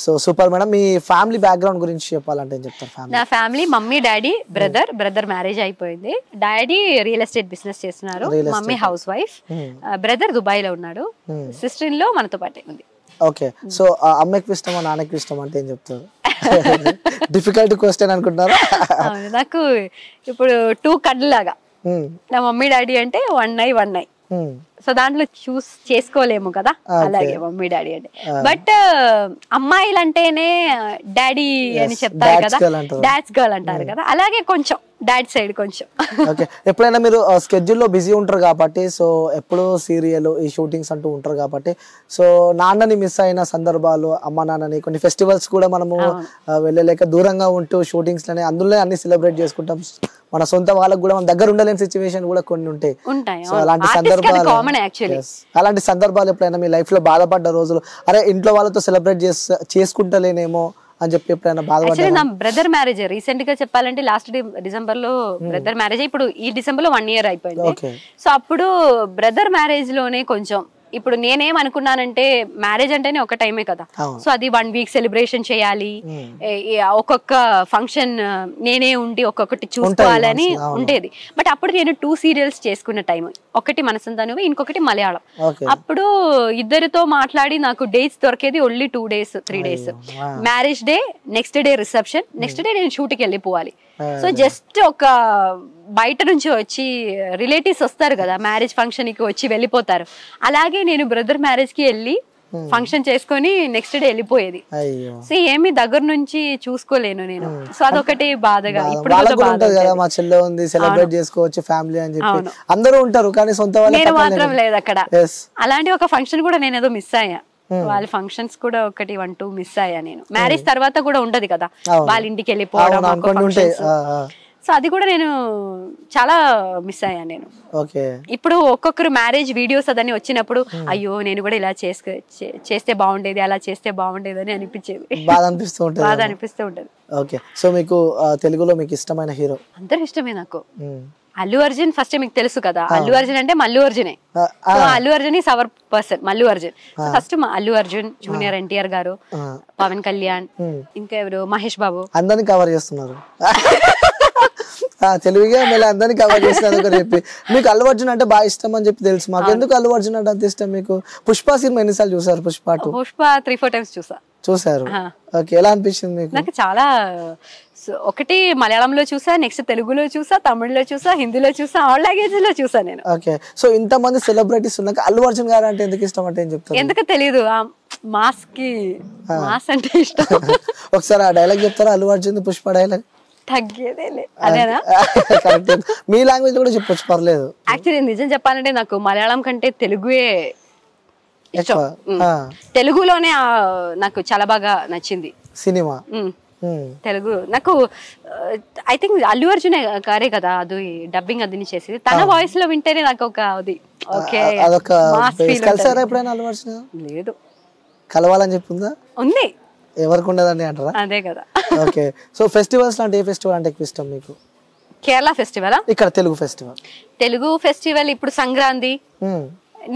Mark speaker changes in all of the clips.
Speaker 1: So super madam. మీ family background గురించి చెప్పాలంటే ఏం చెప్తారు? ఫ్యామిలీ,
Speaker 2: నా family mummy daddy brother marriage అయిపోయింది. డాడీ రియల్ ఎస్టేట్ బిజినెస్ చేస్తున్నారు, mummy house wife, brother Dubai లో ఉన్నాడు, సిస్టర్ ఇన్ లో మనతో పాటే ఉంది.
Speaker 1: ఓకే. సో అమ్మకి ఇష్టమా నాన్నకి ఇష్టం అంటే ఏం చెప్తారు? డిఫికల్ట్ క్వశ్చన్ అనుకుంటున్నారా?
Speaker 2: నాకు ఇప్పుడు 2 కడ్లాగా నా మమ్మీ డాడీ అంటే 1 eye. సో దాంట్లో చూస్ చేసుకోలేము కదా, అలాగే మమ్మీ డాడీ అంటే. బట్ అమ్మాయిలు అంటేనే డాడీ అని చెప్తారు కదా, డాడ్స్ గర్ల్ అంటారు కదా, అలాగే కొంచెం డాడ్ సైడ్ కొంచెం.
Speaker 1: ఓకే. ఎప్పుడైనా మీరు స్కెడ్యూల్లో బిజీ ఉంటారు కాబట్టి, సో ఎప్పుడో సీరియల్ ఈ షూటింగ్స్ అంటూ ఉంటారు కాబట్టి, సో నాన్నని మిస్ అయిన సందర్భాలు, అమ్మ నాన్నని, కొన్ని ఫెస్టివల్స్ కూడా మనము వెళ్ళలేక దూరంగా ఉంటూ షూటింగ్స్ లని అందులో అన్ని సెలబ్రేట్ చేసుకుంటాం. మన సొంత వాళ్ళకి కూడా మన దగ్గర ఉండలేని సిచ్యువేషన్ కూడా కొన్ని ఉంటాయి. సో అలాంటి సందర్భాలు ఎప్పుడైనా మీ లైఫ్ లో బాధపడ్డ రోజులు, అరే ఇంట్లో వాళ్ళతో సెలబ్రేట్ చేసుకుంటలేనేమో అని చెప్పి ఎప్పుడైనా బాధపడ్డా?
Speaker 2: నా బ్రదర్ మ్యారేజ్ రీసెంట్ గా చెప్పాలంటే లాస్ట్ డిసెంబర్ లో బ్రదర్ మ్యారేజ్, ఇప్పుడు ఈ డిసెంబర్ లో 1 year అయిపోయింది. సో అప్పుడు బ్రదర్ మ్యారేజ్ లోనే కొంచెం, ఇప్పుడు నేనేమనుకున్నానంటే మ్యారేజ్ అంటేనే ఒక టైమే కదా, సో అది 1 week సెలబ్రేషన్ చేయాలి, ఒక్కొక్క ఫంక్షన్ నేనే ఉండి ఒక్కొక్కటి చూసుకోవాలని ఉండేది. బట్ అప్పుడు నేను 2 serials చేసుకున్న టైం, ఒకటి మనసంతా నువ్వు, ఇంకొకటి మలయాళం. అప్పుడు ఇద్దరితో మాట్లాడి నాకు డేట్స్ దొరికేది only 2 days 3 days. Marriage day, next day reception, next day నేను షూట్కి వెళ్ళిపోవాలి. సో జస్ట్ ఒక బయట నుంచి వచ్చి రిలేటివ్స్ వస్తారు కదా మ్యారేజ్ ఫంక్షన్ కి వచ్చి వెళ్ళిపోతారు, అలాగే నేను బ్రదర్ మ్యారేజ్ కి వెళ్ళి ఫంక్షన్ చేసుకొని నెక్స్ట్ డే వెళ్ళిపోయేది. సో ఏమి దగ్గర నుంచి చూసుకోలేను నేను. సో అదొకటి బాధగా. ఇప్పుడు
Speaker 1: మా చెల్లె ఉంది, సెలబ్రేట్ చేసుకోవచ్చు ఫ్యామిలీ అని చెప్పి అందరూ ఉంటారు, కానీ సొంత వాళ్ళు
Speaker 2: నేను మాత్రం లేదు అక్కడ. అలాంటి ఒక ఫంక్షన్ కూడా నేను ఏదో మిస్ అయ్యా, వాళ్ళ ఫంక్షన్స్ కూడా ఒకటి 1-2 మిస్ అయ్యా నేను. మ్యారేజ్ తర్వాత కూడా ఉండదు కదా వాళ్ళ ఇంటికి వెళ్ళిపోవడం, సో అది కూడా నేను చాలా మిస్ అయ్యా నేను. ఇప్పుడు ఒక్కొక్కరు మ్యారేజ్ వీడియోస్ అదని వచ్చినప్పుడు అయ్యో నేను కూడా ఇలా చేస్తే బాగుండేది, అలా చేస్తే బాగుండేది అని అనిపించేది, బాధ అనిపిస్తూ ఉంటది.
Speaker 1: ఓకే. సో మీకు తెలుగులో మీకు ఇష్టమైన హీరో?
Speaker 2: అందరూ ఇష్టమే నాకు. అల్లు అర్జున్ ఫస్ట్ మీకు తెలుసు కదా, అల్లు అర్జున్ అంటే మల్లు అర్జునే. Allu Arjun is our person, Mallu Arjun. First Allu Arjun, junior NTR గారు, పవన్ కళ్యాణ్, ఇంకా ఎవరు, మహేష్ బాబు,
Speaker 1: అందరిని కవర్ చేస్తున్నారు తెలుగుగా మళ్ళీ అందరినీ కవర్ చేసినందుకు చెప్పి. మీకు అల్లు అర్జున్ అంటే బాగా ఇష్టం అని చెప్పి తెలుసు మాకు, ఎందుకు అల్లు అర్జున్ అంటే అంత ఇష్టం మీకు? పుష్ప సినిమా ఎన్నిసార్లు చూసారు? పుష్ప
Speaker 2: 3-4 times
Speaker 1: చూసారు. ఓకే. ఎలా అనిపించింది మీకు?
Speaker 2: నాకు చాలా, ఒకటి మలయాళంలో చూసా, నెక్స్ట్ తెలుగులో చూసా, తమిళ్లో చూసా, హిందీలో చూసా, ఆల్ లాంగ్వేజ్ లో చూసా నేను.
Speaker 1: ఓకే. సో ఇంత మంది సెలబ్రిటీస్ ఉన్నాక అల్లు అర్జున్ గారు అంటే ఎందుకు ఇష్టం అంటే ఏం చెప్తారు?
Speaker 2: ఎందుకు తెలీదు, మాస్ అంటే ఇష్టం.
Speaker 1: ఒకసారి ఆ డైలాగ్ చెప్తారా అల్లు అర్జున్ పుష్ప డైలాగ్?
Speaker 2: తగ్గేదేలే అదేనా?
Speaker 1: మీ లాంగ్వేజ్ కూడా చెప్పొచ్చు, పర్లేదు.
Speaker 2: యాక్చువల్లీ నిజం చెప్పాలంటే నాకు మలయాళం కంటే తెలుగుయే ఇష్టం. తెలుగులోనే నాకు చాలా బాగా నచ్చింది సినిమా. తెలుగు నాకు ఐ థింక్ అల్లు అర్జున్ గారే కదా అది డబ్బింగ్ అది చేసేది, తన వాయిస్ లో వింటేనే నాకు ఒక అది ఓకే. లేదు,
Speaker 1: కలవాలని చెప్పిందా?
Speaker 2: ఉంది,
Speaker 1: ఎవరికి ఉండదండి అంటారా?
Speaker 2: అదే కదా.
Speaker 1: ఓకే. సో ఫెస్టివల్స్ అంటే ఏ ఫెస్టివల్ అంటే ఎక్కువ ఇష్టం మీకు?
Speaker 2: కేరళ ఫెస్టివల్, ఇక్కడ తెలుగు ఫెస్టివల్ ఇప్పుడు సంక్రాంతి.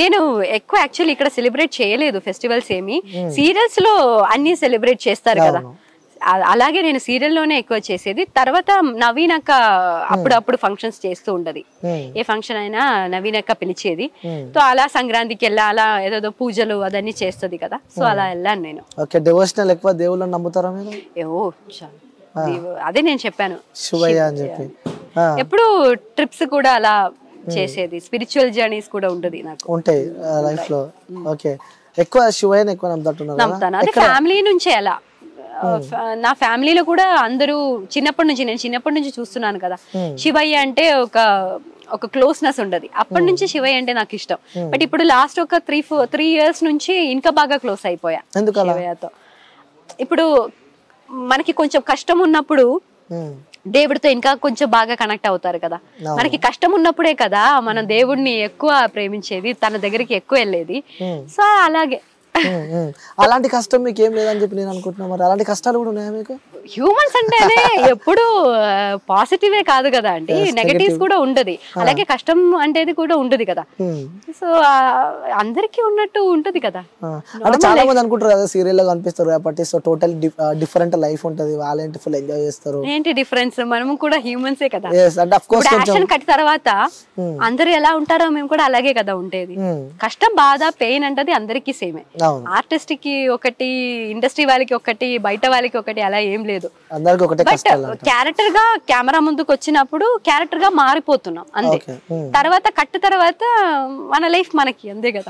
Speaker 2: నేను ఎక్కువ యాక్చువల్లీ ఇక్కడ సెలబ్రేట్ చేయలేదు ఫెస్టివల్స్ ఏమి, సీరియల్స్ లో అన్ని సెలబ్రేట్ చేస్తారు కదా, అలాగే నేను సీరియల్ లోనే ఎక్కువ చేసేది. తర్వాత నవీన్ అక్క అప్పుడప్పుడు ఫంక్షన్స్ చేస్తూ ఉండదు, ఏ ఫంక్షన్ అయినా నవీన్ అక్క పిలిచేది. సో అలా సంక్రాంతికి వెళ్ళా, అలా ఏదో పూజలు అదన్నీ చేస్తుంది కదా, సో అలా వెళ్ళాను నేను.
Speaker 1: ఓకే. డివోషనల్ ఎక్కువ దేవుళ్ళని నమ్ముతారా మీరు?
Speaker 2: అదే నేను చెప్పాను,
Speaker 1: శివయ్య అని చెప్పి.
Speaker 2: ఎప్పుడు ట్రిప్స్ కూడా అలా చేసేది, స్పిరిచువల్ జర్నీస్ కూడా ఉంటది నాకు,
Speaker 1: ఉంటాయి లైఫ్ లో. ఓకే. ఎక్కువ శివయ్యని ఎక్కువ
Speaker 2: నమ్ముతాను, అదే ఫ్యామిలీ నుంచే. అలా నా ఫ్యామిలీలో కూడా అందరూ నేను చిన్నప్పటి నుంచి చూస్తున్నాను కదా, శివయ్య అంటే ఒక క్లోజ్నెస్ ఉండదు. అప్పటి నుంచి శివయ్య అంటే నాకు ఇష్టం. బట్ ఇప్పుడు లాస్ట్ ఒక 3 years నుంచి ఇంకా బాగా క్లోజ్ అయిపోయా శివయ్యతో. ఇప్పుడు మనకి కొంచెం కష్టం ఉన్నప్పుడు దేవుడితో ఇంకా కొంచెం బాగా కనెక్ట్ అవుతారు కదా. మనకి కష్టం ఉన్నప్పుడే కదా మనం దేవుడిని ఎక్కువ ప్రేమించేది, తన దగ్గరికి ఎక్కువ వెళ్ళేది. సో అలాగే
Speaker 1: అలాంటి కష్టం మీకు ఏం లేదని చెప్పి నేను అనుకుంటున్నా. మరి అలాంటి కష్టాలు కూడా ఉన్నాయా మీకు?
Speaker 2: హ్యూమన్స్ అంటేనే ఎప్పుడు పాజిటివే కాదు కదా అండి, నెగటివ్స్ కూడా ఉంటది, అలాగే కష్టం అంటేది కూడా ఉంటది కదా. సో అందరికి ఉన్నట్టు ఉంటది కదా.
Speaker 1: అంటే చాలా మంది అనుకుంటారు కదా సీరియల్ లో కనిపిస్తారు కాబట్టి సో టోటల్ డిఫరెంట్ లైఫ్ ఉంటది, వాళ్ళేంటి ఫుల్ ఎంజాయ్ చేస్తారు.
Speaker 2: ఏంటి డిఫరెన్స్, మనం కూడా హ్యూమన్సే కదా.
Speaker 1: అంటే ఆఫ్ కోర్స్
Speaker 2: యాక్షన్ కట్ తర్వాత అందరు ఎలా ఉంటారో మేము కూడా అలాగే కదా ఉండేది. కష్టం, బాధ, పెయిన్ అంటది అందరికీ సేమే. ఆర్టిస్ట్ కి ఒకటి, ఇండస్ట్రీ వాళ్ళకి ఒకటి, బయట వాళ్ళకి ఒకటి, అలా ఏం లేదు. బట్ క్యారెక్టర్ గా కెమెరా ముందుకు వచ్చినప్పుడు క్యారెక్టర్ గా మారిపోతున్నాం అంతే. తర్వాత కట్ తర్వాత మన లైఫ్ మనకి అంతే కదా.